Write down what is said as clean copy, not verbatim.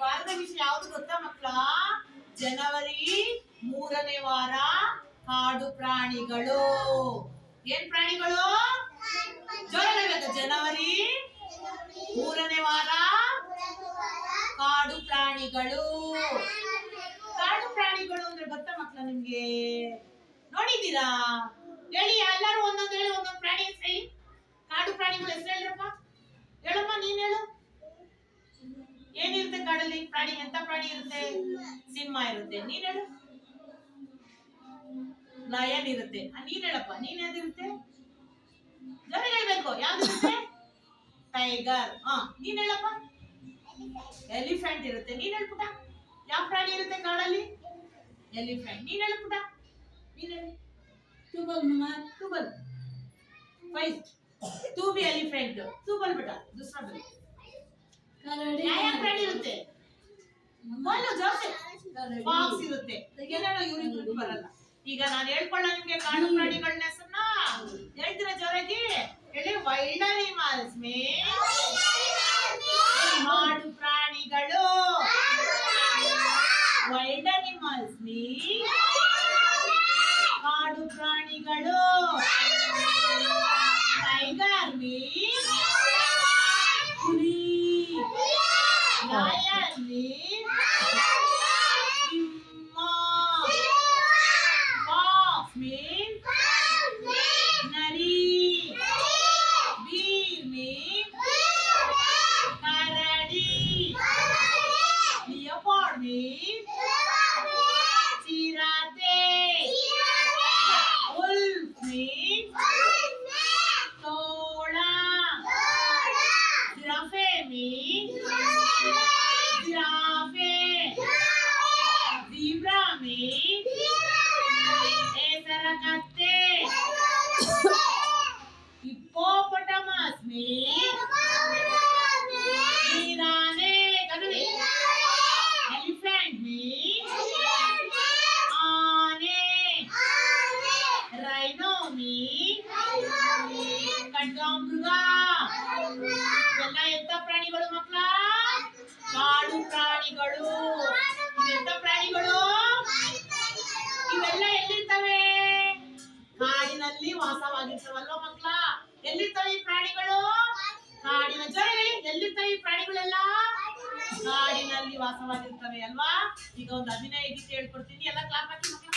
ವಾರದ ವಿಷಯ ಯಾವುದು ಗೊತ್ತಾ ಮಕ್ಕಳ? ಜನವರಿ 3ನೇ ವಾರ ಕಾಡು ಪ್ರಾಣಿಗಳು. ಏನ್ ಪ್ರಾಣಿಗಳು? ಜೋರಾಗಿ ಜನವರಿ 3ನೇ ವಾರ ಕಾಡು ಪ್ರಾಣಿಗಳು. ಕಾಡು ಪ್ರಾಣಿಗಳು ಅಂದ್ರೆ ಗೊತ್ತಾ ಮಕ್ಕಳ ನಿಮ್ಗೆ? ನೋಡಿದ್ದೀರಾ? ಹೇಳಿ, ಎಲ್ಲರೂ ಒಂದೊಂದು ಹೇಳಿ, ಒಂದೊಂದು ಪ್ರಾಣಿ ಹೆಸರು ಹೇಳಿ. ಕಾಡು ಪ್ರಾಣಿಗಳು ಹೆಸರು ಹೇಳ್ರಪ್ಪ. ಹೇಳಮ್ಮ, ನೀನ್ ಹೇಳು. ಏನಿರುತ್ತೆ ಕಾಡಲ್ಲಿ? ಪ್ರಾಣಿ ಎಂತ ಪ್ರಾಣಿ ಇರುತ್ತೆ? ಸಿಂಹ ಇರುತ್ತೆ. ನೀನ್ ಹೇಳು. ಲಯನ್ ಇರುತ್ತೆ. ನೀನ್ ಹೇಳಪ್ಪ, ನೀನ್ ಯಾವ್ದಿರುತ್ತೆ? ಜನ ಹೇಳ್ಬೇಕು, ಯಾವ್ದಿರುತ್ತೆ? ಟೈಗರ್. ನೀನ್ ಹೇಳಪ್ಪ. ಎಲಿಫೆಂಟ್ ಇರುತ್ತೆ. ನೀನ್ ಹೇಳ್ಪುಟ, ಯಾವ ಪ್ರಾಣಿ ಇರುತ್ತೆ ಕಾಡಲ್ಲಿ? ಎಲಿಫೆಂಟ್. ನೀನ್ ಹೇಳ್ಪುಟ, ನೀನ್ ಹೇಳಿ. टूबल फर्स्ट तू भी एलिफेंट टूबल बेटा दूसरा बोल ಯಾವ ಪ್ರಾಣಿ ಇರುತ್ತೆ? ಮೊಲ್ಲು ಜಾಸ್ತಿ ಫಾಕ್ಸ್ ಇರುತ್ತೆ. ಎಲ್ಲಾನ ಇವ್ರಿಗೆ ಬರಲ್ಲ. ಈಗ ನಾನು ಹೇಳ್ಕೊಳ್ಳ ನಿಮ್ಗೆ ಕಾಡು ಪ್ರಾಣಿಗಳನ್ನ ಹೆಸರನ್ನ ಹೇಳ್ತೀರಾ ಜೋರಾಗಿ ಹೇಳಿ. ವೈಲ್ಡ್ ಅನಿಮಲ್ಸ್ ಕಾಡು ಪ್ರಾಣಿಗಳು. ವೈಲ್ಡ್ ಅನಿಮಲ್ಸ್ ಕಾಡು ಪ್ರಾಣಿಗಳು. ಟೈಗರ್ ಹುಲಿ. ಲಯನ್ ಸಿಂಹ. ಫಾಕ್ಸ್ ನರಿ. ಬೀರ್ ಕರಡಿ. ಲಿಯೋಪಾರ್ಡ್ ಚಿರತೆ. ತೋಳ. ಜಿರಾಫೆ ಝೀಬ್ರಾ ಹೆಸರಕತ್ತೆ. ಹಿಪ್ಪೋಪೊಟಮಸ್ ನೀರಾನೆ. ಕನ್ನಡಿ. ಎಲಿಫೆಂಟ್ ಆನೆ. ರೈನೋ ಖಡ್ಗಮೃಗ. ಇವೆಲ್ಲ ಎಂತ ಪ್ರಾಣಿಗಳು ಮಕ್ಕಳ? ಕಾಡು ಪ್ರಾಣಿಗಳು. ಇವೆಂತ ಪ್ರಾಣಿಗಳು? ಇವೆಲ್ಲ ಎಲ್ಲಿರ್ತವೆ? ಕಾಡಿನಲ್ಲಿ ವಾಸವಾಗಿರ್ತವಲ್ವ ಮಕ್ಕಳ? ಎಲ್ಲಿರ್ತವೆ ಈ ಪ್ರಾಣಿಗಳು? ಕಾಡಿನ ಜೊತೆಗೆ ಎಲ್ಲಿರ್ತವೆ ಈ ಪ್ರಾಣಿಗಳೆಲ್ಲ? ಕಾಡಿನಲ್ಲಿ ವಾಸವಾಗಿರ್ತವೆ ಅಲ್ವಾ? ಈಗ ಒಂದು ಅಭಿನಯ ಗೀತೆ ಹೇಳ್ಕೊಡ್ತೀನಿ, ಎಲ್ಲ ಕ್ಲಾಪ್ ಹಾಕಿ ಮಕ್ಕಳ.